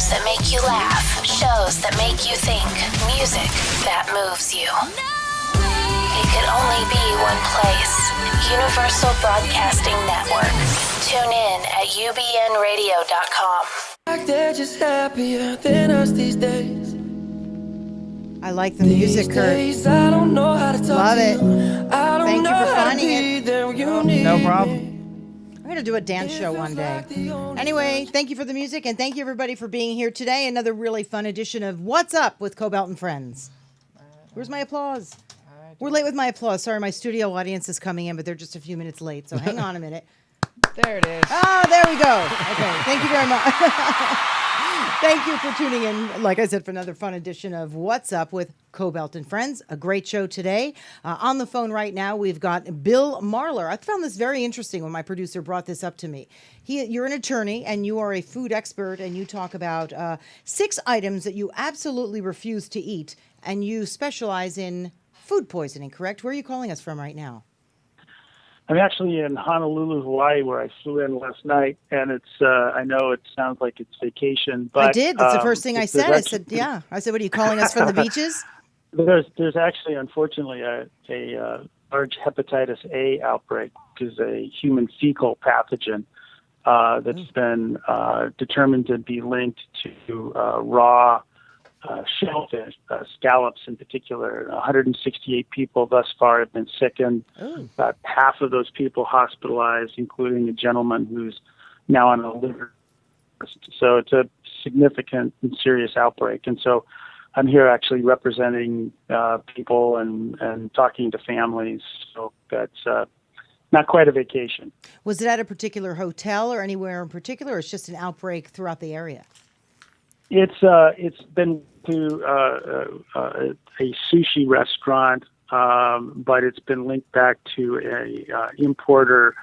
News that make you laugh. Shows that make you think. Music that moves you. It could only be one place. Universal Broadcasting Network. Tune in at ubnradio.com. They're just happier than us these days. I like the music, Kurt. I don't know how to talk Love it. Thank you for finding it. No problem. I'm going to do a dance show one day. Anyway, thank you for the music, and thank you, everybody, for being here today. Another really fun edition of What's Up with Kobylt and Friends. Where's my applause? We're late with my applause. Sorry, my studio audience is coming in, but they're just a few minutes late, so hang on a minute. There it is. Oh, there we go. Okay, thank you very much. Thank you for tuning in, like I said, for another fun edition of What's Up with Kobylt and Friends. A great show today. On the phone right now, we've got Bill Marler. I found this very interesting when my producer brought this up to me. You're an attorney, and you are a food expert, and you talk about 6 items that you absolutely refuse to eat, and you specialize in food poisoning, correct? Where are you calling us from right now? I'm actually in Honolulu, Hawaii, where I flew in last night, and it's. I know it sounds like it's vacation, but I did. That's the first thing I said. I said, "Yeah." I said, "What are you calling us from the beaches?" There's actually, unfortunately, a large hepatitis A outbreak, which is a human fecal pathogen that's been determined to be linked to raw shellfish, scallops in particular. 168 people thus far have been sickened. About half of those people hospitalized, including a gentleman who's now on a liver. So it's a significant and serious outbreak. And so I'm here actually representing people and talking to families. So that's not quite a vacation. Was it at a particular hotel or anywhere in particular, or it's just an outbreak throughout the area? It's been to a sushi restaurant, but it's been linked back to a importer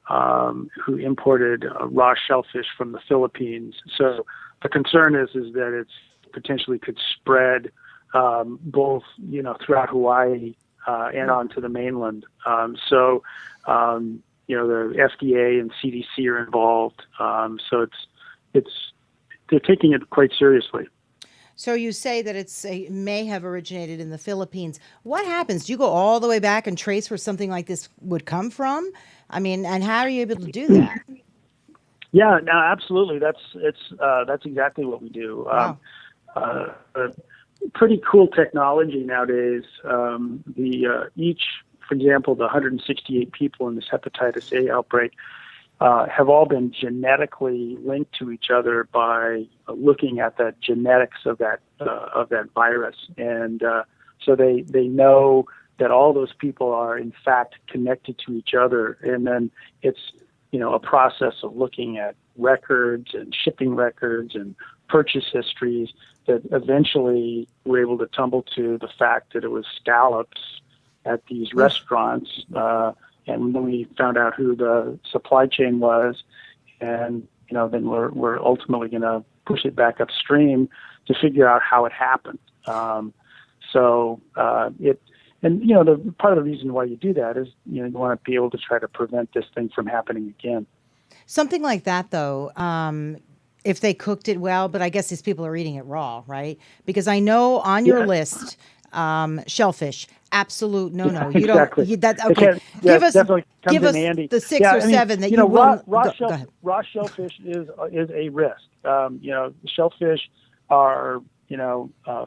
who imported raw shellfish from the Philippines. So the concern is that it's potentially could spread both throughout Hawaii and onto the mainland. So the FDA and CDC are involved. So they're taking it quite seriously. So you say that it may have originated in the Philippines. What happens? Do you go all the way back and trace where something like this would come from? I mean, and how are you able to do that? Yeah, no, absolutely. That's exactly what we do. Wow. Pretty cool technology nowadays. For example, the 168 people in this hepatitis A outbreak have all been genetically linked to each other by looking at the genetics of that virus, and so they know that all those people are in fact connected to each other. And then it's a process of looking at records and shipping records and purchase histories that eventually we're able to tumble to the fact that it was scallops at these restaurants. And then we found out who the supply chain was, and then we're ultimately going to push it back upstream to figure out how it happened. The part of the reason why you do that is you want to be able to try to prevent this thing from happening again. Something like that, though. If they cooked it well, but I guess these people are eating it raw, right? Because I know on your list, shellfish. Absolute no. You exactly. don't. Okay. Give us the 6 or 7 that you will. Go ahead. Raw shellfish is a risk. Shellfish are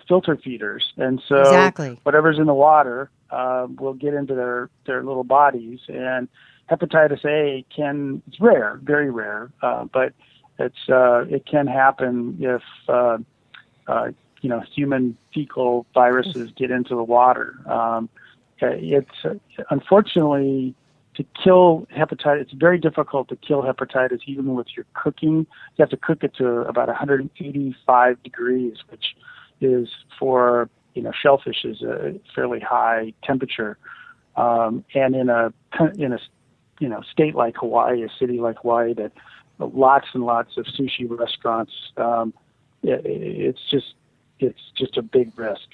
filter feeders, and so exactly. Whatever's in the water will get into their little bodies. And hepatitis A it's rare, very rare, but it can happen if human fecal viruses get into the water. It's unfortunately to kill hepatitis. It's very difficult to kill hepatitis even with your cooking. You have to cook it to about 185 degrees, which is for shellfish is a fairly high temperature. And in a state like Hawaii, a city like Hawaii, that lots and lots of sushi restaurants, it's just a big risk.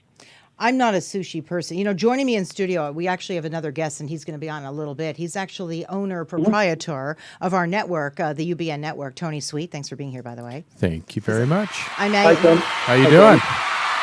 I'm not a sushi person. You know, joining me in studio, we actually have another guest, and he's going to be on in a little bit. He's actually the owner, proprietor of our network, the UBN network. Tony Sweet, thanks for being here, by the way. Thank you very much. I met. How you doing?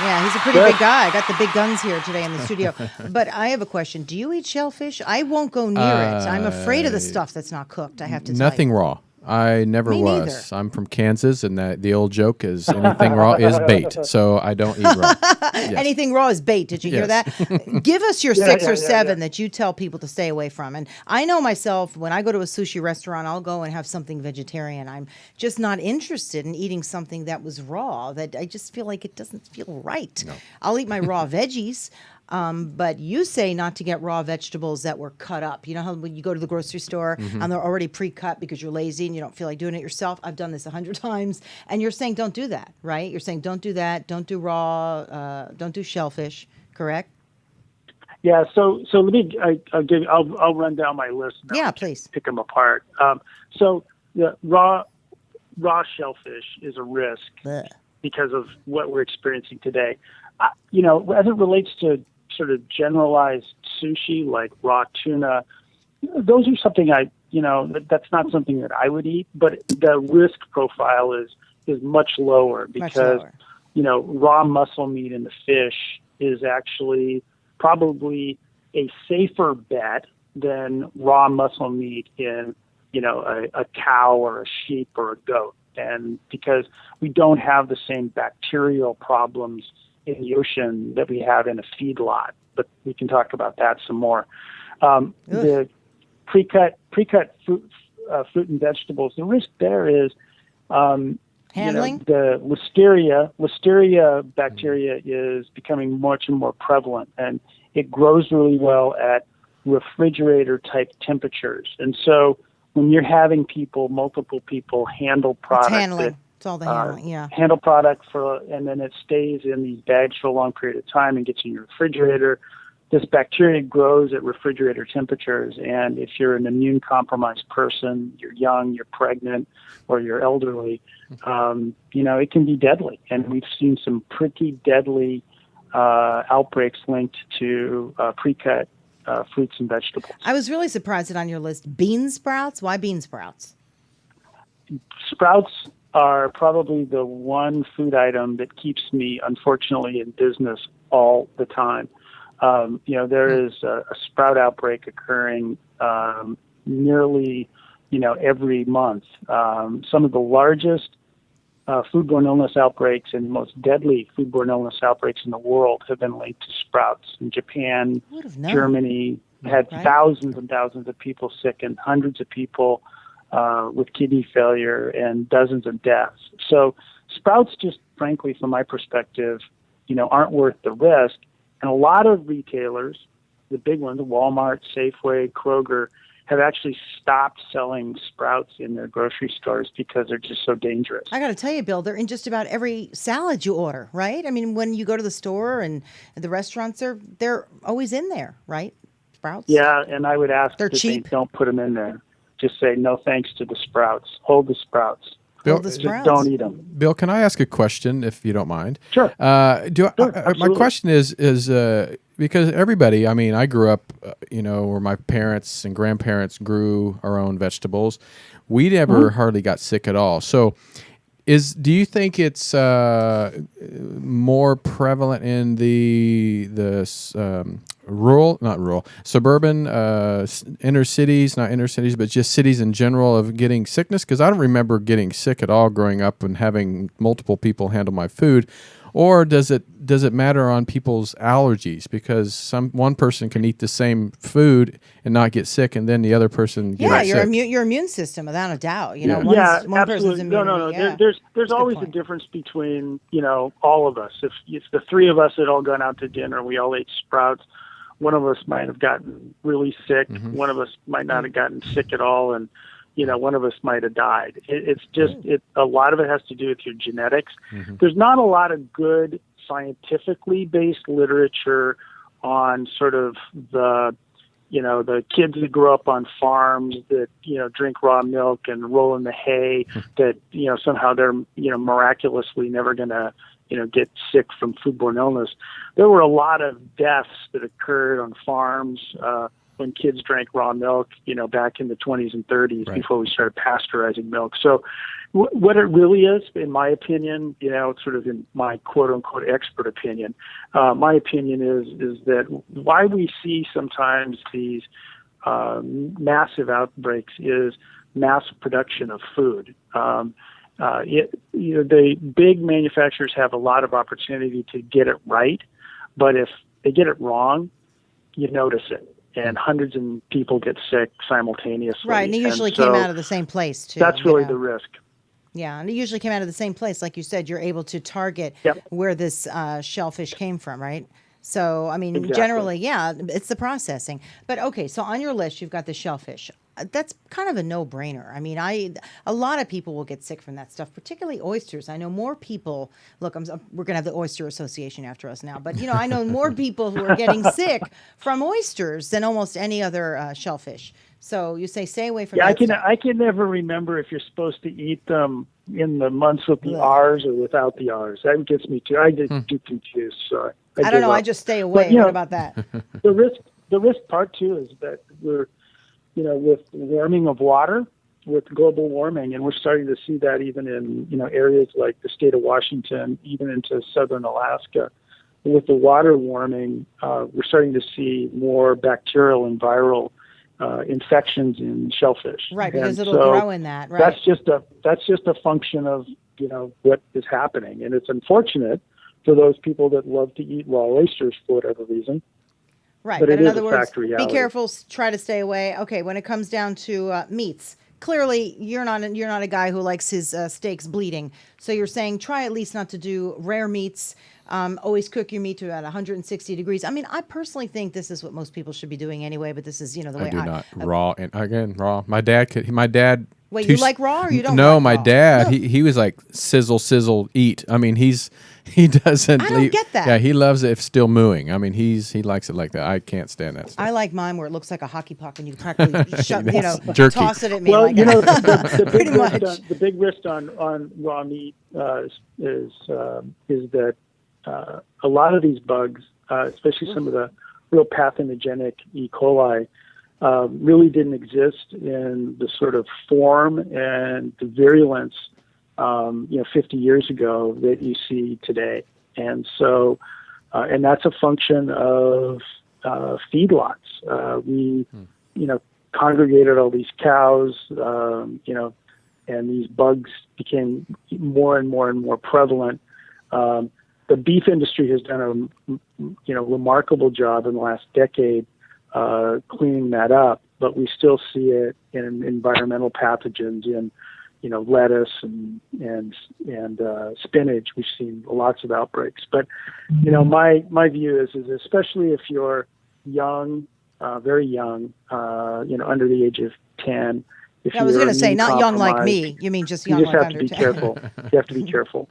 Yeah, he's a pretty big guy. I got the big guns here today in the studio. But I have a question. Do you eat shellfish? I won't go near it. I'm afraid of the stuff that's not cooked, I have to tell you. Nothing raw. I never Me was. neither. I'm from Kansas, and the old joke is anything raw is bait. So I don't eat raw. Yes. Anything raw is bait. Did you hear Yes. that? Give us your 6 or 7 that you tell people to stay away from. And I know myself, when I go to a sushi restaurant, I'll go and have something vegetarian. I'm just not interested in eating something that was raw. That I just feel like it doesn't feel right. No. I'll eat my raw veggies. But you say not to get raw vegetables that were cut up. You know how when you go to the grocery store and they're already pre-cut because you're lazy and you don't feel like doing it yourself? I've done this 100 times. And you're saying don't do that, right? You're saying don't do that. Don't do raw. Don't do shellfish, correct? Yeah. So let me. I'll run down my list. Now. Yeah, please. Pick them apart. So the raw shellfish is a risk because of what we're experiencing today. As it relates to sort of generalized sushi like raw tuna, those are something that's not something that I would eat, but the risk profile is much lower because, raw muscle meat in the fish is actually probably a safer bet than raw muscle meat in, a cow or a sheep or a goat. And because we don't have the same bacterial problems in the ocean that we have in a feedlot, but we can talk about that some more. The pre-cut fruit and vegetables, the risk there is handling. The listeria bacteria is becoming much more prevalent, and it grows really well at refrigerator type temperatures. And so when you're having multiple people handle product, handling. It's all the handling, handle product and then it stays in these bags for a long period of time and gets in your refrigerator. This bacteria grows at refrigerator temperatures, and if you're an immune compromised person, you're young, you're pregnant, or you're elderly, it can be deadly. And we've seen some pretty deadly outbreaks linked to pre-cut fruits and vegetables. I was really surprised that on your list, bean sprouts. Why bean sprouts? Sprouts are probably the one food item that keeps me, unfortunately, in business all the time. There is a sprout outbreak occurring nearly, every month. Some of the largest foodborne illness outbreaks and most deadly foodborne illness outbreaks in the world have been linked to sprouts. In Japan, Germany had thousands and thousands of people sick and hundreds of people with kidney failure and dozens of deaths. So sprouts, just frankly, from my perspective, aren't worth the risk. And a lot of retailers, the big ones, Walmart, Safeway, Kroger, have actually stopped selling sprouts in their grocery stores because they're just so dangerous. I got to tell you, Bill, they're in just about every salad you order, right? I mean, when you go to the store and the restaurants, they're always in there, right? Sprouts? Yeah, and I would ask they're that cheap. they don't put them in there. Just say no thanks to the sprouts. Hold the sprouts. Bill, just don't eat them. Bill, can I ask a question, if you don't mind? Sure. My question is because everybody, I grew up, where my parents and grandparents grew our own vegetables. We never hardly got sick at all. So do you think it's more prevalent in the suburban, inner cities, not inner cities, but just cities in general, of getting sickness? Because I don't remember getting sick at all growing up and having multiple people handle my food. Or does it matter on people's allergies? Because one person can eat the same food and not get sick, and then the other person gets sick. Your immune system, without a doubt. One absolutely. person's immunity. No. Yeah. There's always a difference between all of us. If the three of us had all gone out to dinner, we all ate sprouts. One of us might have gotten really sick. Mm-hmm. One of us might not have gotten sick at all, and one of us might have died. It's just a lot of it has to do with your genetics. Mm-hmm. There's not a lot of good scientifically based literature on sort of the kids that grow up on farms that, drink raw milk and roll in the hay that, somehow they're, miraculously never going to, get sick from foodborne illness. There were a lot of deaths that occurred on farms when kids drank raw milk, back in the 20s and 30s before we started pasteurizing milk. So what it really is, in my opinion, sort of in my quote unquote expert opinion, my opinion is that why we see sometimes these massive outbreaks is mass production of food. The big manufacturers have a lot of opportunity to get it right, but if they get it wrong, you notice it. And hundreds of people get sick simultaneously. Right, and it usually came out of the same place, too. That's really the risk. Yeah, and it usually came out of the same place. Like you said, you're able to target where this shellfish came from, right? So, I mean, generally, it's the processing. But, okay, so on your list, you've got the shellfish. That's kind of a no-brainer. I mean, a lot of people will get sick from that stuff, particularly oysters. I know more people. Look, we're going to have the Oyster Association after us now, but I know more people who are getting sick from oysters than almost any other shellfish. So you say stay away from that. I can never remember if you're supposed to eat them in the months with the R's or without the R's. That gets me too. I get too confused. So I don't know. I just stay away. What about that? The risk part too is that we're with warming of water, with global warming, and we're starting to see that even in areas like the state of Washington, even into southern Alaska. With the water warming, we're starting to see more bacterial and viral infections in shellfish. Right, because it'll grow in that. Right. That's just a function of what is happening, and it's unfortunate for those people that love to eat raw oysters for whatever reason. Right, but in other words, reality. Be careful. Try to stay away. Okay, when it comes down to meats, clearly you're not a guy who likes his steaks bleeding. So you're saying try at least not to do rare meats. Always cook your meat to about 160 degrees. I mean, I personally think this is what most people should be doing anyway. But this is the way I do not raw and again raw. My dad. Wait, you like raw or you don't? No, like my raw? dad. No. He was like sizzle, eat. I mean, he doesn't. I don't get that. Yeah, he loves it if still mooing. I mean, he likes it like that. I can't stand that stuff. I like mine where it looks like a hocky puck and you practically jerky. Toss it at me. Well, like the big risk on raw meat is that a lot of these bugs, especially some of the real pathogenic E. coli, really didn't exist in the sort of form and the virulence, 50 years ago that you see today. And so, and that's a function of feedlots. We, congregated all these cows, and these bugs became more and more prevalent. The beef industry has done a, remarkable job in the last decade cleaning that up, but we still see it in environmental pathogens in, lettuce and spinach. We've seen lots of outbreaks. But, my view is especially if you're young, very young, under the age of 10. I was going to say, not young like me. You mean just young like under 10? You just have to be careful. You have to be careful.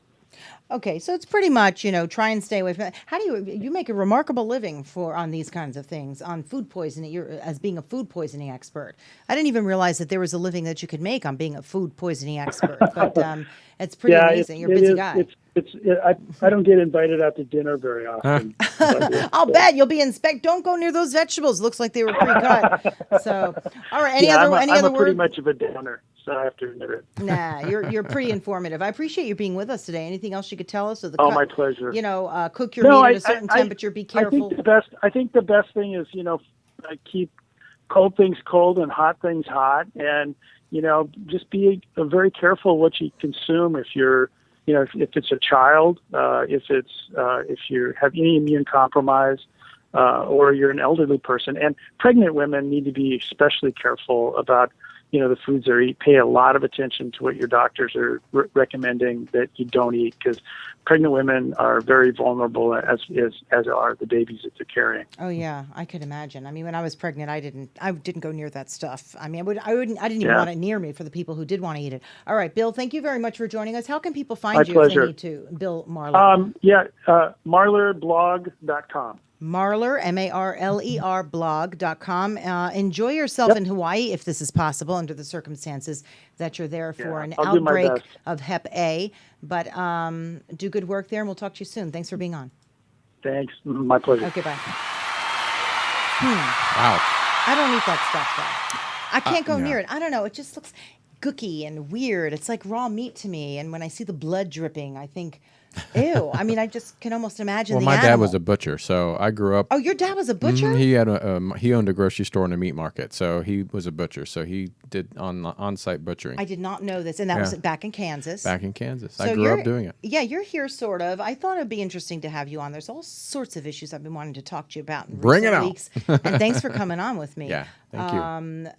Okay, so it's pretty much, try and stay away from that. How do you make a remarkable living on these kinds of things, on food poisoning, as being a food poisoning expert? I didn't even realize that there was a living that you could make on being a food poisoning expert, but it's pretty amazing. You're a busy guy. I don't get invited out to dinner very often. I'll bet you'll be Don't go near those vegetables. Looks like they were pre-cut. So, all right. Any other I'm word? Pretty much of a downer. So I have to admit it. Nah, you're pretty informative. I appreciate you being with us today. Anything else you could tell us? My pleasure. Cook your meat at a certain temperature. Be careful. I think the best thing is keep cold things cold and hot things hot, and just be very careful what you consume. If you're if it's a child, if you have any immune compromise, or you're an elderly person, and pregnant women need to be especially careful about the foods they eat. Pay a lot of attention to what your doctors are recommending that you don't eat, because pregnant women are very vulnerable, as are the babies that they're carrying. Oh yeah, I could imagine. I mean, when I was pregnant, I didn't go near that stuff. I mean, I didn't even want it near me for the people who did want to eat it. All right, Bill, thank you very much for joining us. How can people find you pleasure. if they need to? Bill Marler. Marlerblog.com. Marler, M-A-R-L-E-R, blog.com. Enjoy yourself in Hawaii, if this is possible, under the circumstances that you're there for an I'll do my outbreak best. of Hep A. But do good work there, and we'll talk to you soon. Thanks for being on. Thanks. My pleasure. Okay, bye. Wow. I don't eat that stuff, though. I can't go yeah. near it. I don't know. It just looks gooky and weird. It's like raw meat to me. And when I see the blood dripping, I think, ew. I mean, I just can almost imagine Well, the my animal. dad was a butcher, so I grew up. Oh, your dad was a butcher? He had he owned a grocery store and a meat market, so he was a butcher. So he did on-site butchering I did not know this. And that was back in Kansas. back in Kansas. So I grew you're- up doing it. Yeah, you're here sort of. I thought it'd be interesting to have you on. There's all sorts of issues I've been wanting to talk to you about in Bring recent it on. weeks. And thanks for coming on with me. Yeah, thank you.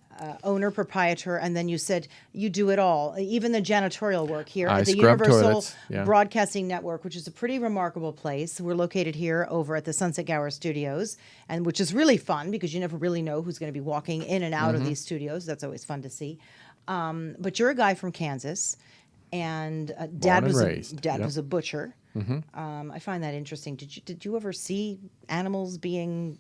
Owner, proprietor, and then you said you do it all, even the janitorial work here I at the scrub Universal toilets, yeah. Broadcasting Network, which is a pretty remarkable place. We're located here over at the Sunset Gower Studios, and which is really fun because you never really know who's going to be walking in and out of these studios. That's always fun to see. But you're a guy from Kansas, and dad and was raised, yep. was a butcher. I find that interesting. Did you ever see animals being,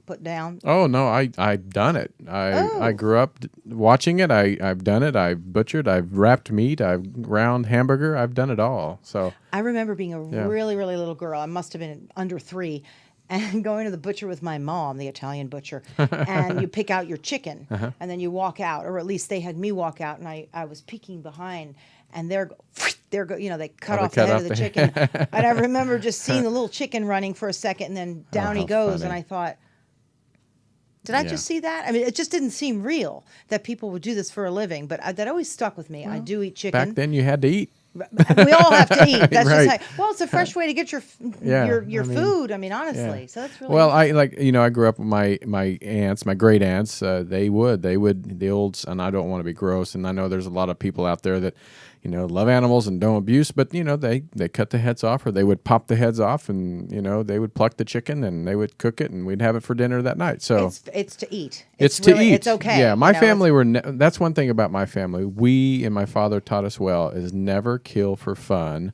put down? Oh no, I've done it. I grew up watching it. I've done it. I've butchered. I've wrapped meat. I've ground hamburger. I've done it all. So I remember being a really, really little girl. I must have been under 3, and going to the butcher with my mom, the Italian butcher, and you pick out your chicken, and then you walk out, or at least they had me walk out, and I was peeking behind, and they cut off the head of the chicken, and I remember just seeing the little chicken running for a second, and then down he how goes, funny. and I thought, did I just see that? I mean, it just didn't seem real that people would do this for a living, but that always stuck with me. I do eat chicken. back then you had to eat. We all have to eat. That's Right. just well, it's a fresh way to get your food. I mean, honestly. So that's really Well, I grew up with my aunts, my great aunts. They would the olds, and I don't want to be gross, and I know there's a lot of people out there that love animals and don't abuse, but they cut the heads off, or they would pop the heads off, and they would pluck the chicken and they would cook it, and we'd have it for dinner that night. So it's to eat. It's to really, eat. It's okay. Yeah, my family that's one thing about my family. We and my father taught us well is never kill for fun.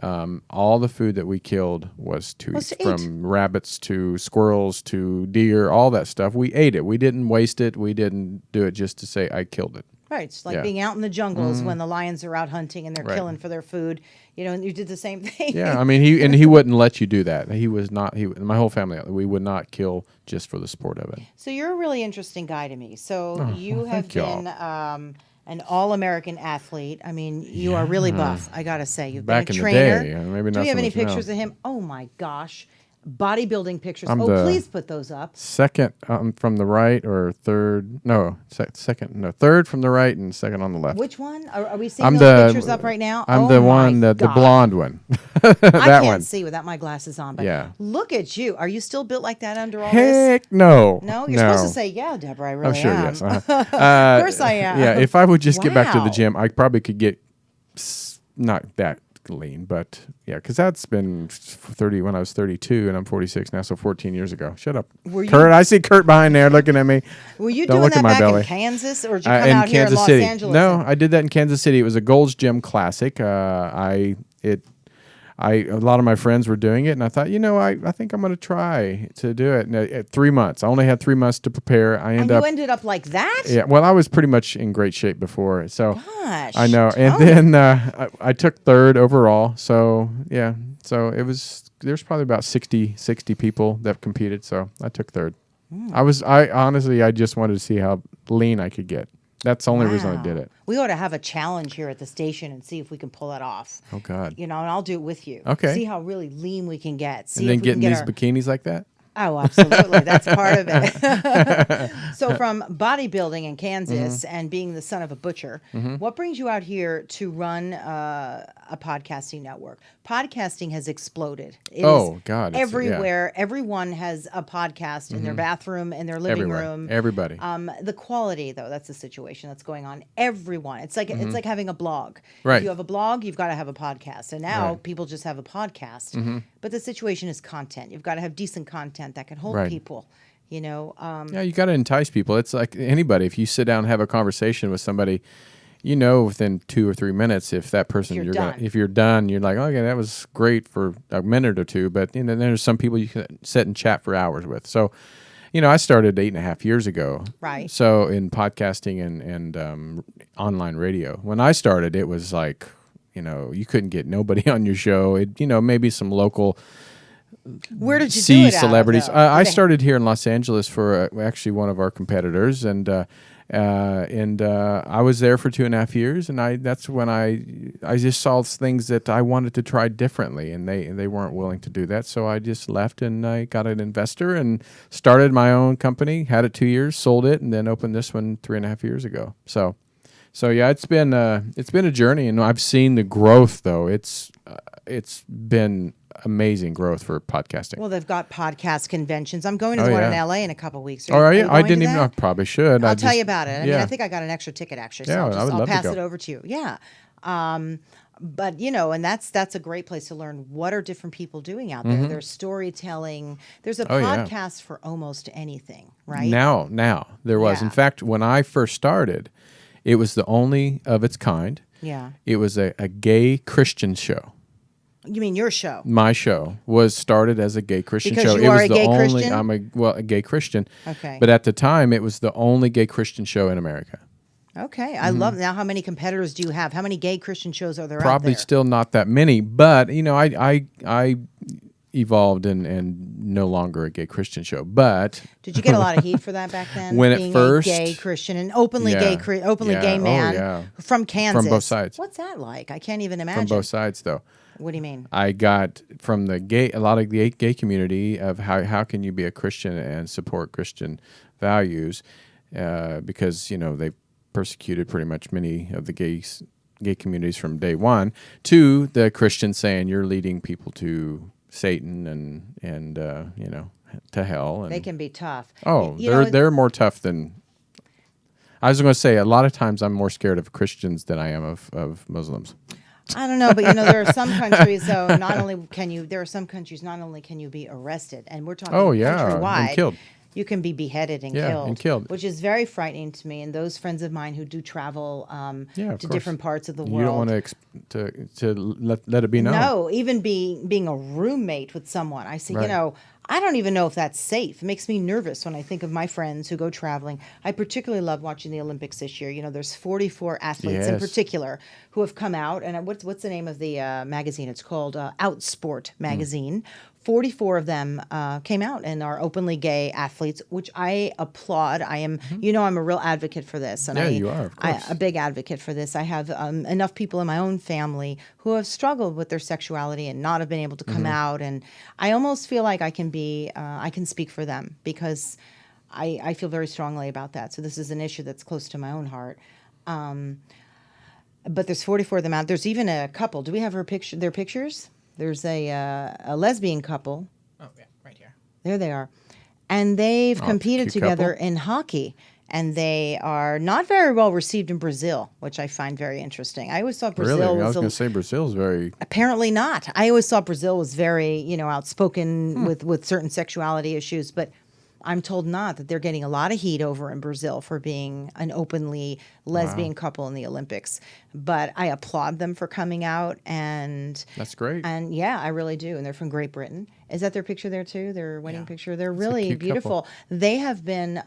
All the food that we killed was to eat, from rabbits to squirrels to deer, all that stuff. We ate it. We didn't waste it. We didn't do it just to say I killed it. Right. It's like being out in the jungles when the lions are out hunting and they're killing for their food. And you did the same thing. Yeah, I mean he wouldn't let you do that. He was not. My whole family, we would not kill just for the sport of it. So you're a really interesting guy to me. So you have thank y'all. been an all-American athlete. I mean, you are really buff. I gotta say, you've Back been a in the trainer. day, maybe Do not we have so any much now. pictures of him? Oh my gosh, bodybuilding pictures. I'm Please put those up. Second from the right, or third? No, second. No, third from the right and second on the left. Which one? Are we seeing I'm those pictures up right now? I'm Oh the my one, the God. blonde one. I that can't one. see without my glasses on, but Yeah. look at you. Are you still built like that under all this? Heck no. No, you're supposed to say, yeah, Deborah, I really Oh, sure, am. yes. Of course I am. Yeah, if I would just get back to the Wow. gym, I probably could get not that lean, but yeah, because that's been 30 when I was 32, and I'm 46 now, so 14 years ago. Shut up, Were you- Kurt. I see Kurt behind there looking at me. Were you Don't doing look that at my back belly. in Kansas, or did you come In out here in Kansas Los City. Angeles? No, I did that in Kansas City. It was a Gold's Gym Classic. A lot of my friends were doing it, and I thought, I think I'm going to try to do it. And at 3 months, I only had 3 months to prepare. And you ended up like that? Yeah, well, I was pretty much in great shape before, so Gosh, I know. And Tony. then I took third overall. So yeah, so there's probably about 60 people that competed. So I took third. I honestly just wanted to see how lean I could get. That's the only reason I did it. We ought to have a challenge here at the station and see if we can pull that off. Oh God. And I'll do it with you. Okay. See how really lean we can get. See And then if we getting can these get bikinis like that. Oh, absolutely. That's part of it. So from bodybuilding in Kansas and being the son of a butcher, what brings you out here to run a podcasting network? Podcasting has exploded. It is God. everywhere. Everyone has a podcast in their bathroom, in their living Everywhere. room. Everybody. The quality, though, that's the situation that's going on. Everyone. It's like having a blog. Right. If you have a blog, you've got to have a podcast. And now Right. people just have a podcast. But the situation is content. You've got to have decent content that can hold Right. people. Yeah, you got to entice people. It's like anybody. If you sit down and have a conversation with somebody, you know within 2 or 3 minutes if that person if you're done, you're like, okay, that was great for a minute or two, but then there's some people you can sit and chat for hours with. So, I started 8.5 years ago. Right. So in podcasting and online radio, when I started, it was like, you couldn't get nobody on your show. It, maybe some local. Where did you do it celebrities. out of, I started here in Los Angeles for actually one of our competitors, and I was there for 2.5 years, and that's when I just saw things that I wanted to try differently, and they weren't willing to do that, so I just left and I got an investor and started my own company. Had it 2 years, sold it, and then opened this one 3.5 years ago. So yeah, it's been a journey, and I've seen the growth though. It's been amazing growth for podcasting. Well, they've got podcast conventions. I'm going to the one in LA in a couple of weeks. Are you? I didn't even know. I probably should. I'll tell you about it. I mean, I think I got an extra ticket actually. So I'll pass it over to you. Yeah. But and that's a great place to learn what are different people doing out there. There's storytelling. There's a podcast for almost anything, right? Now there was. In fact, when I first started, it was the only of its kind. Yeah. It was a gay Christian show. You mean your show? My show was started as a gay Christian because show. You it are was a the gay only. Christian? I'm a gay Christian. Okay. But at the time, it was the only gay Christian show in America. Okay, I love. Now, how many competitors do you have? How many gay Christian shows are there out Probably there? still not that many, but I evolved and no longer a gay Christian show. But did you get a lot of heat for that back then? When being at first, a gay Christian and openly gay man from Kansas. From both sides. What's that like? I can't even imagine. From both sides, though. What do you mean? I got from a lot of the gay community of how can you be a Christian and support Christian values, because they've persecuted pretty much many of the gay communities from day one, to the Christians saying you're leading people to Satan and to hell. And they can be tough. Oh, they're more tough than. I was going to say a lot of times I'm more scared of Christians than I am of Muslims. I don't know, but there are some countries though. Not only can you be arrested, and we're talking countrywide. And killed. You can be beheaded and killed, which is very frightening to me. And those friends of mine who do travel to different parts of the world, you don't want to let it be known. No, even being a roommate with someone, I say, I don't even know if that's safe. It makes me nervous when I think of my friends who go traveling. I particularly love watching the Olympics this year. There's 44 athletes in particular who have come out. And what's the name of the magazine? It's called Outsport magazine. 44 of them came out and are openly gay athletes, which I applaud. I am, I'm a real advocate for this. And you are, of course. a big advocate for this. I have enough people in my own family who have struggled with their sexuality and not have been able to come out. And I almost feel like I can speak for them because I feel very strongly about that. So this is an issue that's close to my own heart. But there's 44 of them out. There's even a couple. Do we have their pictures? There's a lesbian couple. Oh, yeah, right here. There they are. And they've competed together couple. in hockey. And they are not very well received in Brazil, which I find very interesting. I always thought Brazil really? I was going to say Brazil's very... Apparently not. I always thought Brazil was very, outspoken with certain sexuality issues. But I'm told not, that they're getting a lot of heat over in Brazil for being an openly lesbian couple in the Olympics. But I applaud them for coming out, and that's great. And yeah, I really do. And they're from Great Britain. Is that their picture there too? Their wedding picture? They're really beautiful. Couple. They have been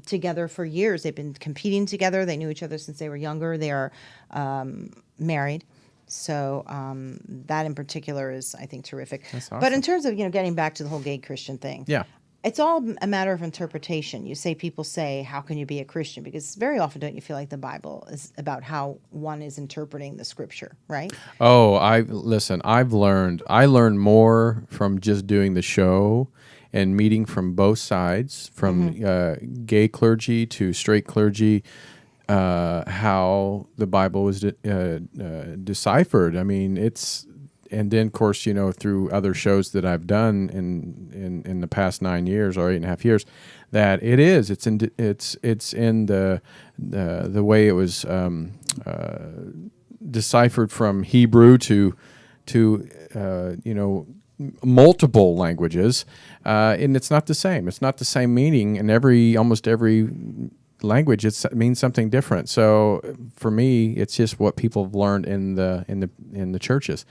together for years. They've been competing together. They knew each other since they were younger. They are married. So that in particular is, I think, terrific. That's awesome. But in terms of, getting back to the whole gay Christian thing. Yeah. It's all a matter of interpretation. People say, how can you be a Christian? Because very often don't you feel like the Bible is about how one is interpreting the scripture, right? Oh, I learned more from just doing the show and meeting from both sides, from gay clergy to straight clergy, how the Bible was deciphered. I mean, and then, of course, through other shows that I've done in the past 9 years or 8.5 years, that it's in the way it was deciphered from Hebrew to multiple languages, and it's not the same. It's not the same meaning in almost every language, it means something different. So for me, it's just what people have learned in the churches.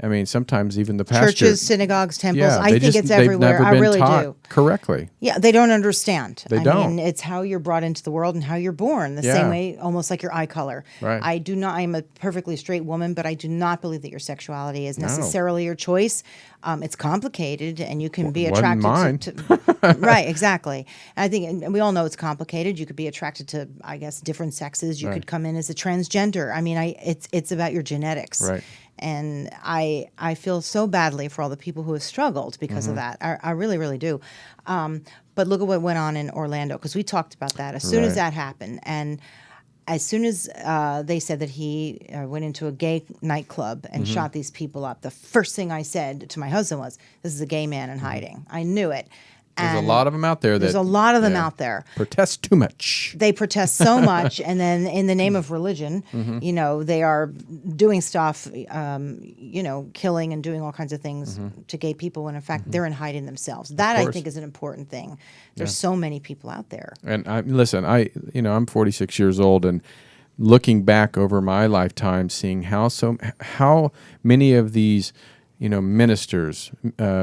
I mean, sometimes even the pastor, Churches, synagogues, temples. yeah, I think it's everywhere. They've never I been really taught do. correctly. Yeah, they don't understand. They I don't. mean, it's how you're brought into the world and how you're born. The Yeah. same way, almost like your eye color. Right. I'm a perfectly straight woman, but I do not believe that your sexuality is No. necessarily your choice. It's complicated, and you can be Wasn't attracted mine. to right, exactly. And I think, and we all know it's complicated. You could be attracted to, I guess, different sexes. You could come in as a transgender. I mean, it's about your genetics. Right. And I feel so badly for all the people who have struggled because of that. I really, really do. But look at what went on in Orlando, because we talked about that. As soon as Right. that happened, and as soon as they said that he went into a gay nightclub and shot these people up, the first thing I said to my husband was, "This is a gay man in hiding." I knew it. There's And a lot of them out there. There's a lot of them out there. Protest too much. They protest so much, and then in the name of religion, you know, they are doing stuff, you know, killing and doing all kinds of things to gay people, when in fact they're in hiding themselves. That, I course. think, is an important thing. There's so many people out there. And I'm 46 years old, and looking back over my lifetime, seeing how many of these, you know, ministers,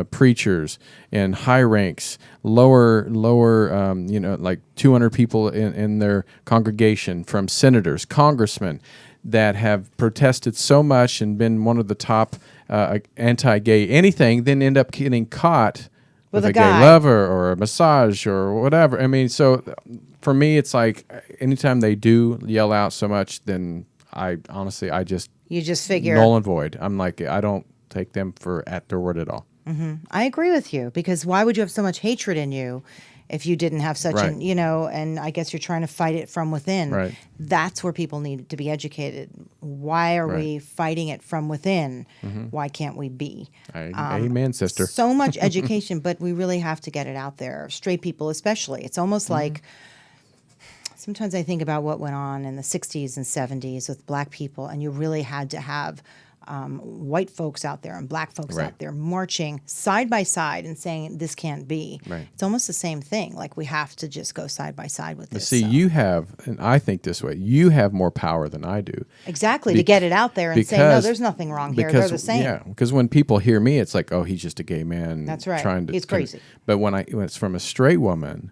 preachers, and high ranks, lower, you know, like 200 people in their congregation, from senators, congressmen, that have protested so much and been one of the top anti-gay anything, then end up getting caught with a guy. gay lover or a massage or whatever. I mean, so for me, it's like anytime they do yell out so much, then I just You just figure. null and void. I'm like, I don't take them at their word at all. I agree with you, because why would you have so much hatred in you if you didn't have such Right. an, you know, and I guess you're trying to fight it from within. Right. That's where people need to be educated. Why are we fighting it from within? Why can't we be? Amen, sister. So much education, but we really have to get it out there. Straight people especially. It's almost like, sometimes I think about what went on in the 60s and 70s with black people, and you really had to have white folks out there and black folks Right. out there marching side by side and saying, this can't be. Right. It's almost the same thing. Like, we have to just go side by side with this. See, so. you have, and I think this way, you have more power than I do. Exactly, to get it out there and say, no, there's nothing wrong here. They're the same. Yeah, because when people hear me, it's like, oh, he's just a gay man. That's right. Trying to, He's crazy. But when it's from a straight woman,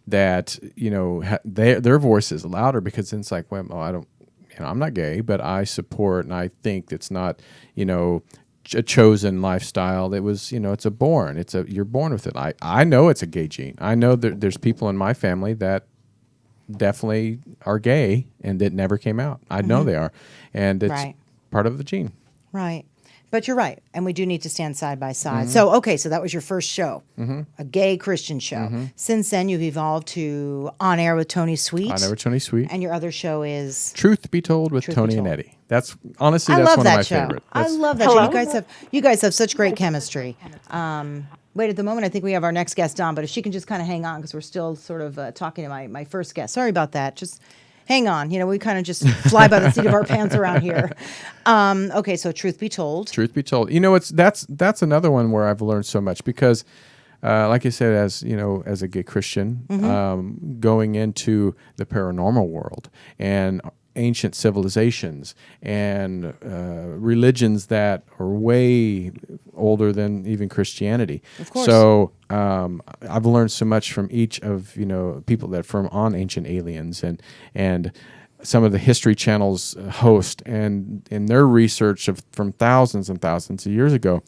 that, you know, their voice is louder, because it's like, well, I don't, you know, I'm not gay, but I support, and I think it's not, you know, a chosen lifestyle. It was, you know, you're born with it. I know it's a gay gene. I know that there's people in my family that definitely are gay and that never came out. I know they are, and it's Right. part of the gene. Right. But you're right. And we do need to stand side by side. So, okay, so that was your first show, a gay Christian show. Since then, you've evolved to On Air with Tony Sweet. I never Tony Sweet. And your other show is Truth Be Told with Truth Be Tony and Told. Eddie. That's honestly I that's love one that of my show. favorite. I love that show. You guys have such great chemistry. Wait, at the moment, I think we have our next guest on, but if she can just kind of hang on, because we're still sort of talking to my first guest. Sorry about that. Just hang on. You know, we kind of just fly by the seat of our pants around here. Okay, so Truth Be Told. Truth Be Told, you know, that's another one where I've learned so much, because, like I said, as you know, as a gay Christian, going into the paranormal world and ancient civilizations and religions that are way older than even Christianity. Of course. So I've learned so much from each of, you know, people that from on Ancient Aliens and some of the History Channel's host and in their research from thousands and thousands of years ago.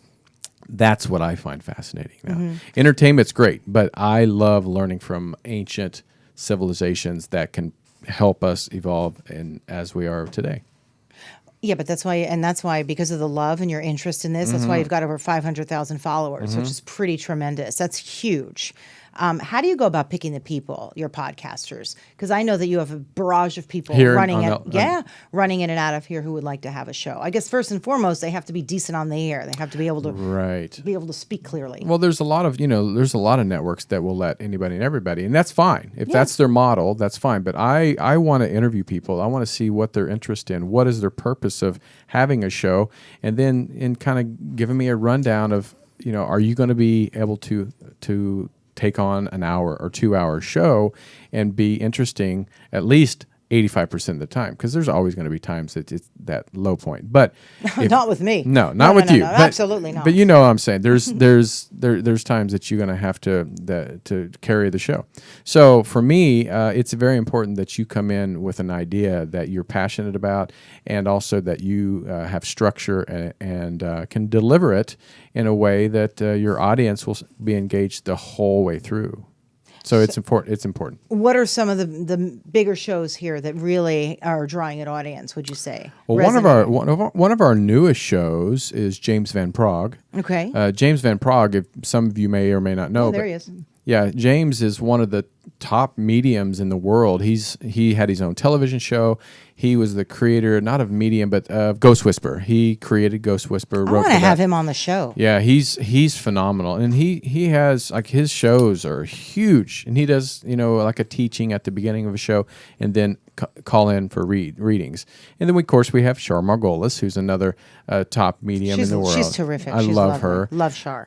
That's what I find fascinating now. Entertainment's great, but I love learning from ancient civilizations that can help us evolve as we are today. Yeah, but that's why, because of the love and your interest in this, that's why you've got over 500,000 followers, which is pretty tremendous. That's huge. How do you go about picking the people, your podcasters? Because I know that you have a barrage of people running in and out of here who would like to have a show. I guess first and foremost, they have to be decent on the air. They have to be able to speak clearly. Well, there's a lot of networks that will let anybody and everybody, and that's fine. If that's their model, that's fine. But I want to interview people. I want to see what they're interested in, what is their purpose of having a show, and then in kind of giving me a rundown of, you know, are you going to be able to take on an hour or 2 hour show and be interesting at least 85% of the time, because there's always going to be times that it's that low point. But Not with me. No, not with you. No, But, absolutely not. But you know what I'm saying. There's times that you're going to have to carry the show. So for me, it's very important that you come in with an idea that you're passionate about, and also that you have structure and can deliver it in a way that your audience will be engaged the whole way through. So it's important. It's important. What are some of the bigger shows here that really are drawing an audience, would you say? Well, one of our newest shows is James Van Praagh. Okay. James Van Praagh, if some of you may or may not know. There he is. Yeah, James is one of the top mediums in the world. He had his own television show. He was the creator, not of Medium, but of Ghost Whisperer. He created Ghost Whisperer. I want to have him on the show. Yeah, he's phenomenal, and he has, like, his shows are huge, and he does, like a teaching at the beginning of a show, and then call in for readings. And then, of course, we have Char Margolis, who's another top medium in the world. She's terrific. I She's love her. Love Char.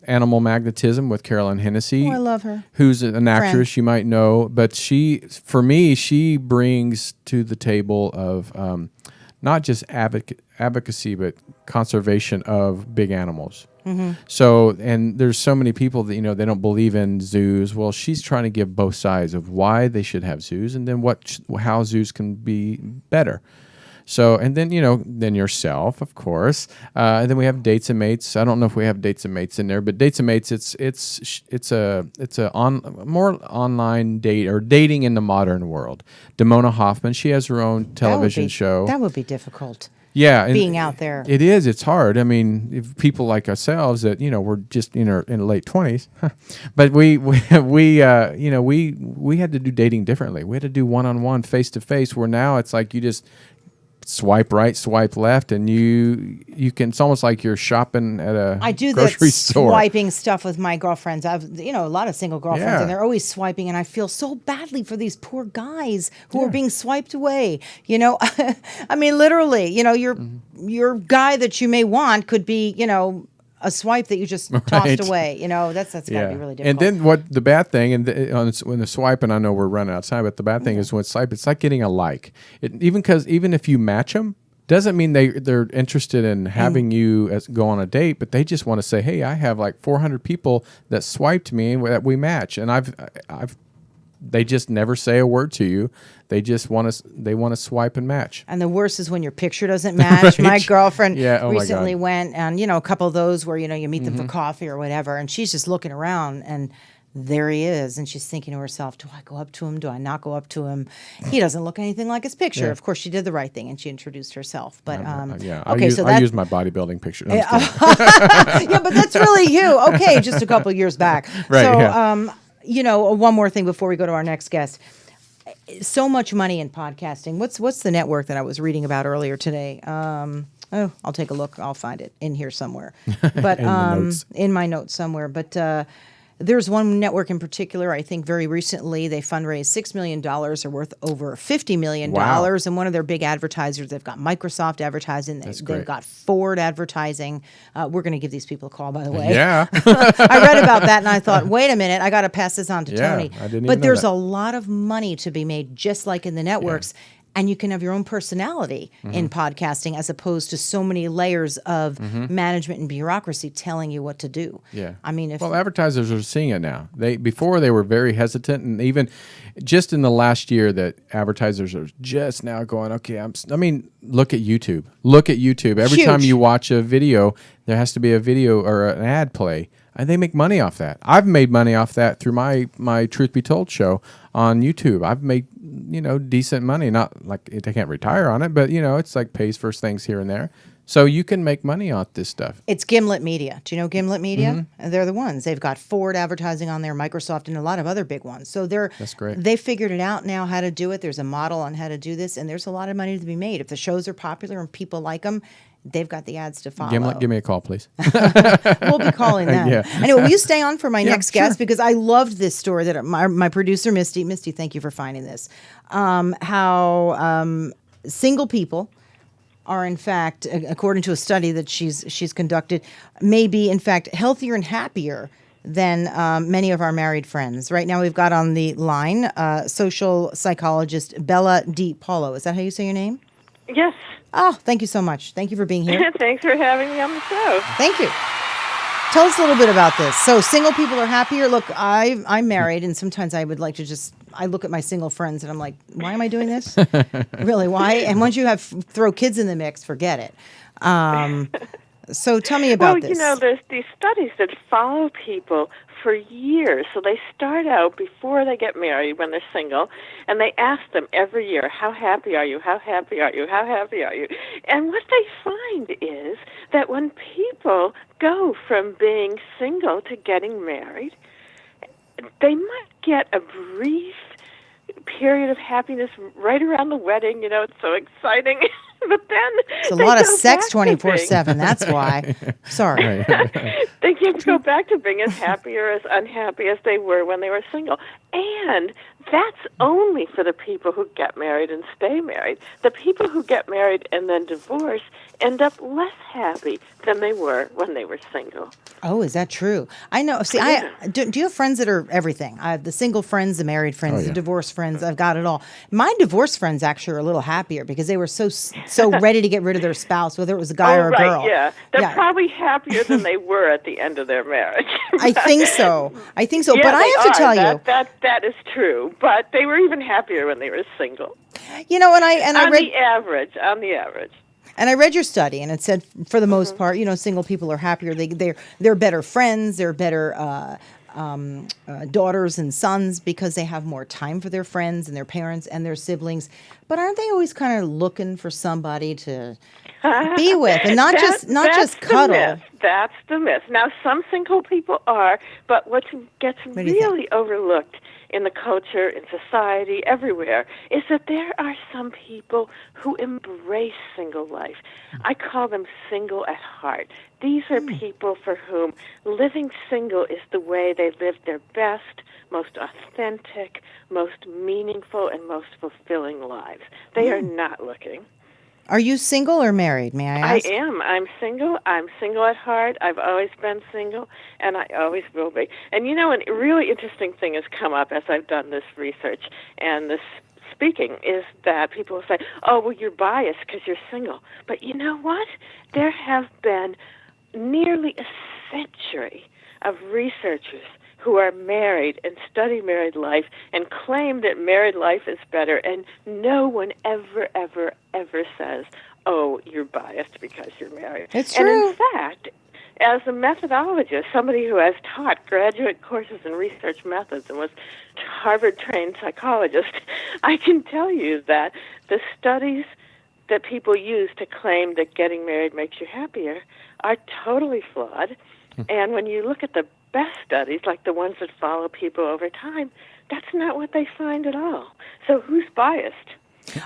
Animal Magnetism with Carolyn Hennessy. Oh, I love her. Who's an actress you might know, but for me, she brings to the table of not just advocacy, but conservation of big animals. Mm-hmm. So, and there's so many people that, they don't believe in zoos. Well, she's trying to give both sides of why they should have zoos, and then how zoos can be better. So, and then, then yourself, of course. And then we have Dates and Mates. I don't know if we have Dates and Mates in there, but Dates and Mates, it's more online date, or dating in the modern world. Damona Hoffman, she has her own television show. That would be difficult. Yeah, being out there. It is. It's hard. I mean, if people like ourselves that we're just in our late 20s, but we had to do dating differently. We had to do one-on-one, face-to-face. Where now it's like you just swipe right, swipe left, and you can. It's almost like you're shopping at a grocery store. Swiping stuff with my girlfriends. I've a lot of single girlfriends, and they're always swiping, and I feel so badly for these poor guys who are being swiped away. I mean, literally. Your guy that you may want could be a swipe that you just tossed away. That's got to be really difficult. And then what the bad thing, when the swipe, and I know we're running out of time, but the bad thing is when swipe, it's like getting a like. Even if you match them, doesn't mean they're interested in having you go on a date, but they just want to say, hey, I have like 400 people that swiped me and that we match, and they just never say a word to you. They just want to swipe and match. And the worst is when your picture doesn't match. Right? My girlfriend recently went, and a couple of those where you meet them for coffee or whatever, and she's just looking around, and there he is, and she's thinking to herself, do I go up to him? Do I not go up to him? He doesn't look anything like his picture. Of course, she did the right thing, and she introduced herself. But I use my bodybuilding picture. No, yeah, but that's really you. Okay, just a couple of years back. Right. So, one more thing before we go to our next guest. So much money in podcasting. What's the network that I was reading about earlier today? I'll take a look. I'll find it in here somewhere. But in my notes somewhere. But there's one network in particular. I think very recently they fundraised $6 million. They're worth over $50 million. Wow. And one of their big advertisers, they've got Microsoft advertising. They've got Ford advertising. We're going to give these people a call, by the way. Yeah. I read about that and I thought, wait a minute, I got to pass this on to Tony. I didn't even but know there's that. a lot of money to be made, just like in the networks. Yeah. And you can have your own personality in podcasting, as opposed to so many layers of management and bureaucracy telling you what to do. Yeah. I mean, advertisers are seeing it now. Before they were very hesitant, and even just in the last year that advertisers are just now going, okay, look at YouTube. Look at YouTube. Every time you watch a video, there has to be a video or an ad play. And they make money off that. I've made money off that through my Truth Be Told show on YouTube. I've made decent money. Not like I can't retire on it, but it's like pays for things here and there. So you can make money off this stuff. It's Gimlet Media. Do you know Gimlet Media? They're the ones. They've got Ford advertising on there, Microsoft, and a lot of other big ones. So that's great. They figured it out now how to do it. There's a model on how to do this, and there's a lot of money to be made. If the shows are popular and people like them, they've got the ads to follow. Gimlet, give me a call, please. We'll be calling them. Yeah. Anyway, will you stay on for my next guest? Because I loved this story that my producer, Misty, thank you for finding this. How single people are, in fact, according to a study that she's conducted, may be, in fact, healthier and happier than many of our married friends. Right now we've got on the line social psychologist Bella DePaulo. Is that how you say your name? Yes. Oh, thank you so much. Thank you for being here. Thanks for having me on the show. Thank you. Tell us a little bit about this. So single people are happier. Look, I'm married, and sometimes I would like to I look at my single friends and I'm like, why am I doing this? Really, why? And once you throw kids in the mix, forget it. So tell me about this. Well, there's these studies that follow people for years. So they start out before they get married when they're single, and they ask them every year, how happy are you? How happy are you? How happy are you? And what they find is that when people go from being single to getting married, they might get a brief period of happiness right around the wedding. It's so exciting. But then it's a lot of sex 24/7. That's why. Sorry. They can't go back to being as happy or as unhappy as they were when they were single. And that's only for the people who get married and stay married. The people who get married and then divorce end up less happy than they were when they were single. Oh, is that true? I know. See, Yeah. do you have friends that are everything? I have the single friends, the married friends, the divorced friends. I've got it all. My divorced friends actually are a little happier because they were so ready to get rid of their spouse, whether it was a guy or a girl. Yeah. They're probably happier than they were at the end of their marriage. I think so. Yeah, but I have to tell you. That is true. But they were even happier when they were single. And I read on the average. And I read your study, and it said, for the most part, single people are happier. They're better friends. They're better daughters and sons because they have more time for their friends and their parents and their siblings. But aren't they always kind of looking for somebody to be with, and not just cuddle? That's the myth. Now, some single people are, but what gets really overlooked in the culture, in society, everywhere, is that there are some people who embrace single life. I call them single at heart. These are people for whom living single is the way they live their best, most authentic, most meaningful, and most fulfilling lives. They are not looking. Are you single or married, may I ask? I am. I'm single. I'm single at heart. I've always been single, and I always will be. And a really interesting thing has come up as I've done this research and this speaking is that people will say, oh, well, you're biased because you're single. But you know what? There have been nearly a century of researchers who are married and study married life and claim that married life is better, and no one ever, ever, ever says, oh, you're biased because you're married. It's true. And in fact, as a methodologist, somebody who has taught graduate courses in research methods and was a Harvard-trained psychologist, I can tell you that the studies that people use to claim that getting married makes you happier are totally flawed. And when you look at the best studies, like the ones that follow people over time, that's not what they find at all. So who's biased?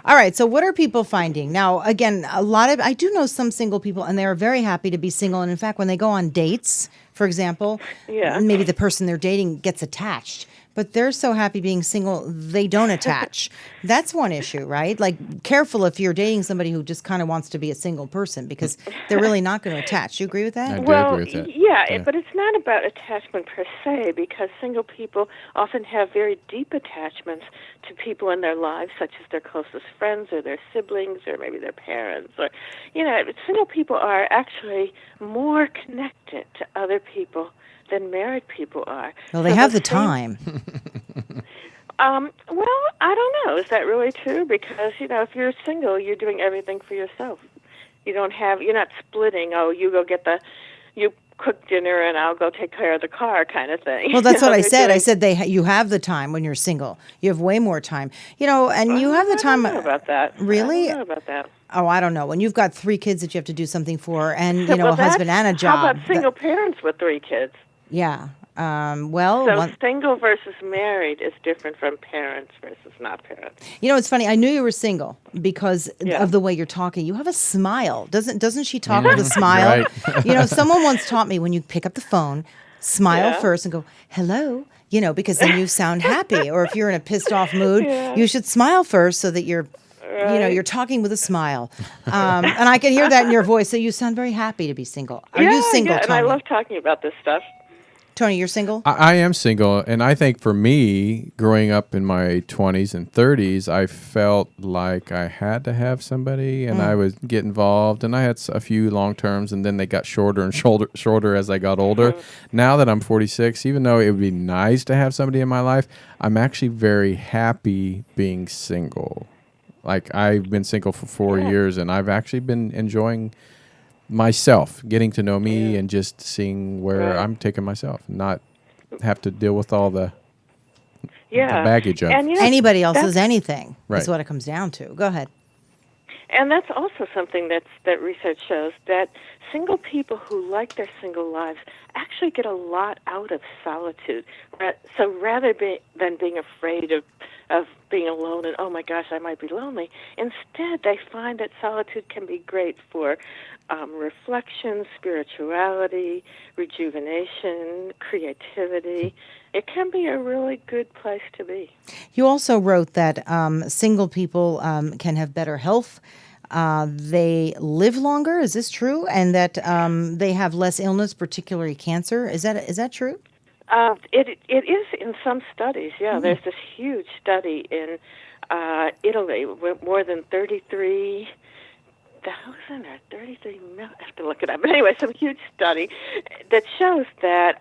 All right. So what are people finding? Now, again, I do know some single people, and they are very happy to be single. And in fact, when they go on dates, for example, maybe the person they're dating gets attached. But they're so happy being single, they don't attach. That's one issue, right? Like, careful if you're dating somebody who just kind of wants to be a single person, because they're really not going to attach. You agree with that? I do agree with that. Yeah, but it's not about attachment per se, because single people often have very deep attachments to people in their lives, such as their closest friends or their siblings or maybe their parents. Or, single people are actually more connected to other people than married people are. Well, they have the time. Well, I don't know. Is that really true? Because, if you're single, you're doing everything for yourself. You're not splitting, you cook dinner and I'll go take care of the car kind of thing. Well, that's what I said. I said you have the time when you're single. You have way more time. And you have the time. I don't know about that. Really? I don't know about that. Oh, I don't know. When you've got 3 kids that you have to do something for, and, a husband and a job. How about single parents with 3 kids? Yeah. Single versus married is different from parents versus not parents. It's funny. I knew you were single because of the way you're talking. You have a smile. Doesn't she talk with a smile? Right. Someone once taught me when you pick up the phone, smile first and go, hello, because then you sound happy. Or if you're in a pissed off mood, you should smile first so that you're you're talking with a smile. And I can hear that in your voice. So you sound very happy to be single. Are you single, and Tony? I love talking about this stuff. Tony, you're single? I am single, and I think for me, growing up in my 20s and 30s, I felt like I had to have somebody, and I would get involved, and I had a few long terms, and then they got shorter and shorter as I got older. Now that I'm 46, even though it would be nice to have somebody in my life, I'm actually very happy being single. Like, I've been single for 4 years, and I've actually been enjoying myself, getting to know me, and just seeing where I'm taking myself, not have to deal with all the baggage of And, Anybody else's anything Right. is what it comes down to. Go ahead. And that's also something that research shows, that single people who like their single lives actually get a lot out of solitude. So rather than being afraid of being alone and, oh my gosh, I might be lonely, instead they find that solitude can be great for reflection, spirituality, rejuvenation, creativity. It can be a really good place to be. You also wrote that single people can have better health. They live longer. Is this true? And that they have less illness, particularly cancer. Is that true? It is in some studies. Yeah, there's this huge study in Italy with more than 33,000 or 33 million. I have to look it up. But anyway, some huge study that shows that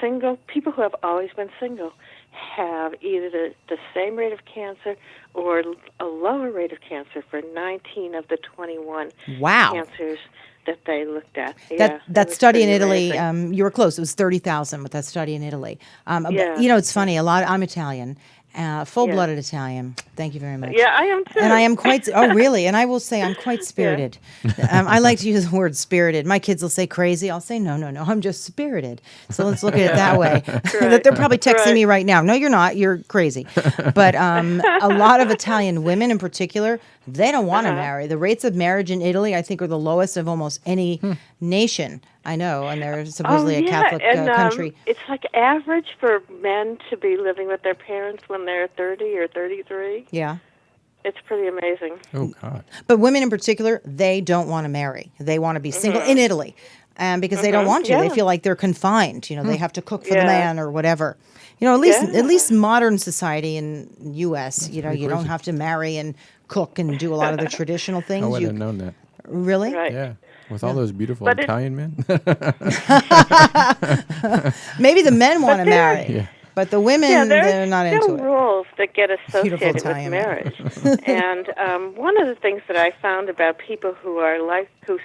single people who have always been single have either the same rate of cancer or a lower rate of cancer for 19 of the 21 cancers that they looked at. That study in Italy, amazing. you were close. It was 30,000 with that study in Italy. It's funny. I'm Italian. Full-blooded Italian. Thank you very much. Yeah, I am too. And I am quite, oh really? And I will say I'm quite spirited. I like to use the word spirited. My kids will say crazy. I'll say, no, I'm just spirited. So let's look at it that way. That they're probably texting me right now. No, you're not. You're crazy. But a lot of Italian women in particular, they don't want to marry. The rates of marriage in Italy, I think, are the lowest of almost any nation I know, and they're supposedly a Catholic country. It's like average for men to be living with their parents when they're 30 or 33. Yeah. It's pretty amazing. Oh, God. But women in particular, they don't want to marry. They want to be single in Italy. Because they don't want to. They feel like they're confined. They have to cook for the man or whatever. At least modern society in U.S., you don't have to marry and cook and do a lot of the traditional things. I wouldn't have known that. Really? Right. Yeah. With all those beautiful Italian men. Maybe the men want to marry. Yeah. But the women, they're not into it. There are rules that get associated with Italian marriage. And one of the things that I found about people who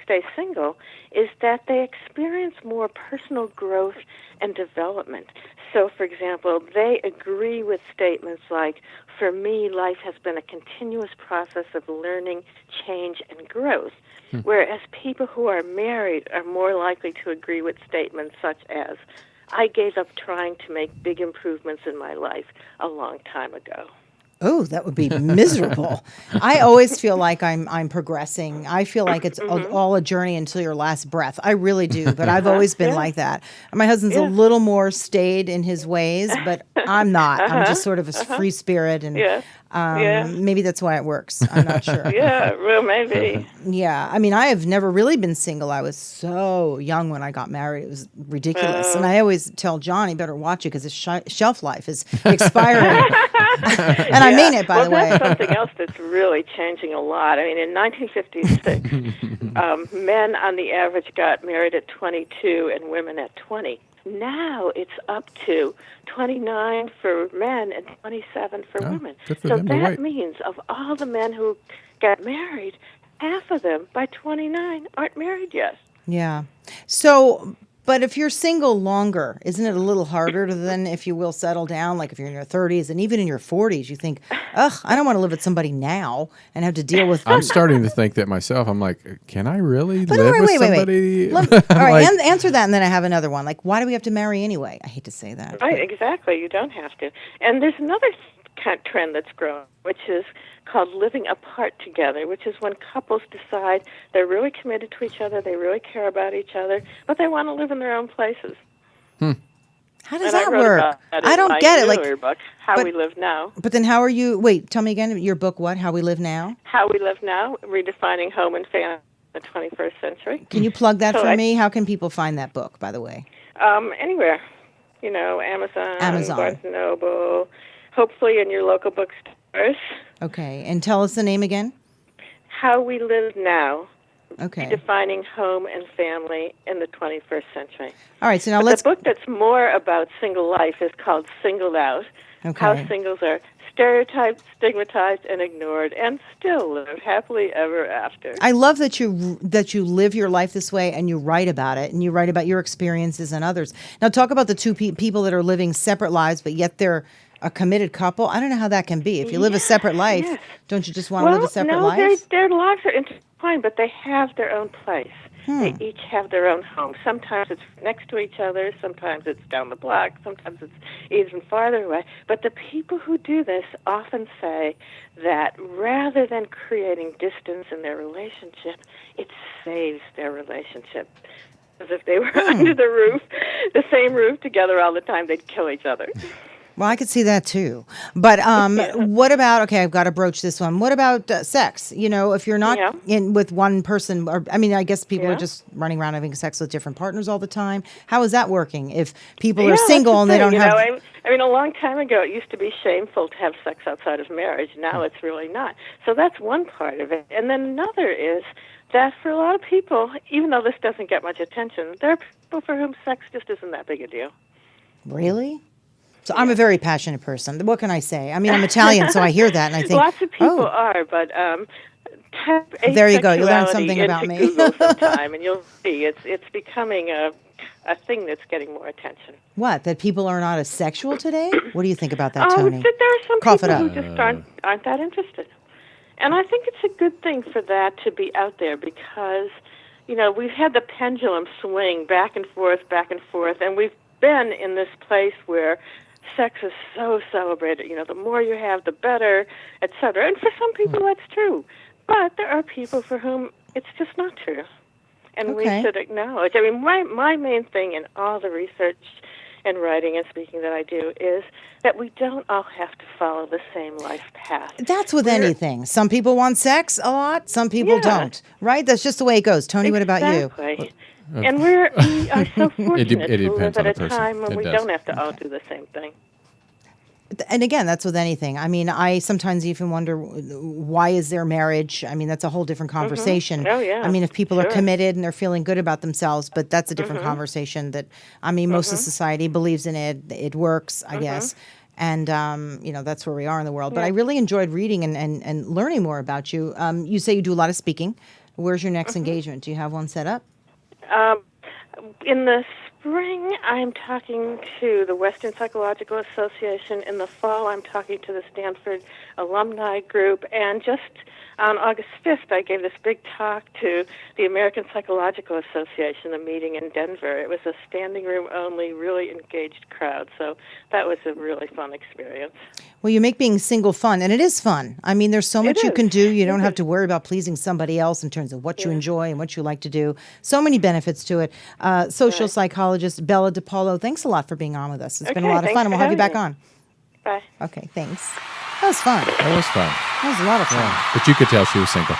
stay single is that they experience more personal growth and development. So, for example, they agree with statements like, for me, life has been a continuous process of learning, change, and growth. Whereas people who are married are more likely to agree with statements such as, I gave up trying to make big improvements in my life a long time ago. Oh, that would be miserable. I always feel like I'm progressing. I feel like it's all a journey until your last breath. I really do, but I've always been like that. My husband's a little more staid in his ways, but I'm not. I'm just sort of a free spirit, and maybe that's why it works. I'm not sure. Yeah, well, maybe. Yeah, I mean, I have never really been single. I was so young when I got married. It was ridiculous. And I always tell John, he better watch it because his shelf life is expiring. And I mean it, by the way. That's something else that's really changing a lot. I mean, in 1956, men on the average got married at 22 and women at 20. Now it's up to 29 for men and 27 for women. So that means of all the men who got married, half of them by 29 aren't married yet. Yeah. So, but if you're single longer, isn't it a little harder than, if you will, settle down? Like if you're in your 30s and even in your 40s, you think, ugh, I don't want to live with somebody now and have to deal with. I'm starting to think that myself. I'm like, can I really live with somebody? All right, answer that, and then I have another one. Like, why do we have to marry anyway? I hate to say that. Right, exactly. You don't have to. And there's another kind of trend that's growing, which is called living apart together, which is when couples decide they're really committed to each other, they really care about each other, but they want to live in their own places. How does that work? I don't get it. Like book, How We Live Now. But then how are you? Wait, tell me again. Your book, what? How We Live Now? How We Live Now: Redefining Home and Family in the 21st Century. Can you plug that for me? How can people find that book, by the way? Anywhere. Amazon, Barnes & Noble, hopefully in your local bookstores. Okay, and tell us the name again. How We Live Now. Okay. Defining Home and Family in the 21st Century. All right, so now The book that's more about single life is called Singled Out. Okay. How singles are stereotyped, stigmatized, and ignored, and still live happily ever after. I love that you live your life this way and you write about it and you write about your experiences and others. Now talk about the two people that are living separate lives, but yet they're a committed couple. I don't know how that can be. If you live a separate life, don't you just want to live a separate life? Their lives are intertwined, but they have their own place. They each have their own home. Sometimes it's next to each other. Sometimes it's down the block. Sometimes it's even farther away. But the people who do this often say that rather than creating distance in their relationship, it saves their relationship. Because if they were under the same roof together all the time, they'd kill each other. Well, I could see that too. But what about, okay, I've got to broach this one. What about sex? If you're not in with one person, or I guess people are just running around having sex with different partners all the time. How is that working? If people are single and they don't have... a long time ago, it used to be shameful to have sex outside of marriage. Now it's really not. So that's one part of it. And then another is that for a lot of people, even though this doesn't get much attention, there are people for whom sex just isn't that big a deal. Really? So I'm a very passionate person. What can I say? I'm Italian, so I hear that and I think, lots of people are, but type there you go. You learned something about me. Google sometime, and you'll see it's becoming a thing that's getting more attention. What? That people are not as sexual today? What do you think about that, Tony? There are some Cough people it who up. just aren't that interested, and I think it's a good thing for that to be out there because we've had the pendulum swing back and forth, and we've been in this place where sex is so celebrated. The more you have, the better, etc. And for some people, that's true. But there are people for whom it's just not true. And we should acknowledge. My main thing in all the research and writing and speaking that I do is that we don't all have to follow the same life path. That's with anything. Some people want sex a lot. Some people don't. Right? That's just the way it goes. Tony, what about you? And we are so fortunate to live at a time when we don't have to all do the same thing. And again, that's with anything. I sometimes even wonder, why is there marriage? That's a whole different conversation. Oh, yeah. If people are committed and they're feeling good about themselves, but that's a different conversation that, most of society believes in it. It works, I guess. And, that's where we are in the world. But I really enjoyed reading and learning more about you. You say you do a lot of speaking. Where's your next engagement? Do you have one set up? In the spring, I'm talking to the Western Psychological Association. In the fall, I'm talking to the Stanford Alumni Group. And just on August 5th, I gave this big talk to the American Psychological Association, a meeting in Denver. It was a standing room only, really engaged crowd. So that was a really fun experience. Well, you make being single fun, and it is fun. There's so much you can do. You don't have to worry about pleasing somebody else in terms of what you enjoy and what you like to do. So many benefits to it. Social psychologist Bella DePaulo, thanks a lot for being on with us. It's been a lot of fun, and we'll have you back on. Bye. Okay, thanks. That was fun. That was fun. That was a lot of fun. Yeah. But you could tell she was single.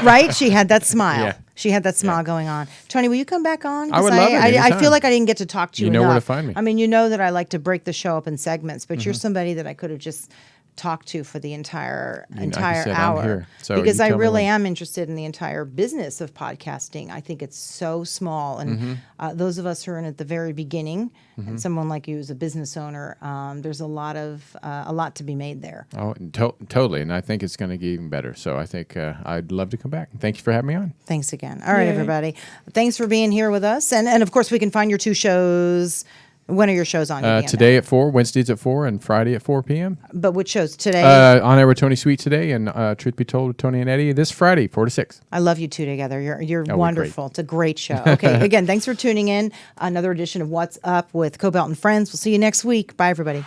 Right? She had that smile. Yeah. She had that smile going on. Tony, will you come back on? I would love it. I feel like I didn't get to talk to you You know enough. where to find me. You know that I like to break the show up in segments, but you're somebody that I could have just talked to for the entire hour. I'm here. So because you I tell me really when. am interested in the entire business of podcasting. I think it's so small, and those of us who are in at the very beginning, and someone like you as a business owner, there's a lot to be made there. Oh, totally, and I think it's going to get even better. So I think I'd love to come back. Thank you for having me on. Thanks again. All right, everybody. Thanks for being here with us, and of course we can find your two shows. When are your shows on? Today at 4, Wednesdays at 4, and Friday at 4 p.m. But which shows today? On air with Tony Sweet today, and Truth Be Told with Tony and Eddie this Friday, 4 to 6. I love you two together. You're wonderful. It's a great show. Okay, again, thanks for tuning in. Another edition of What's Up with Kobylt and Friends. We'll see you next week. Bye, everybody.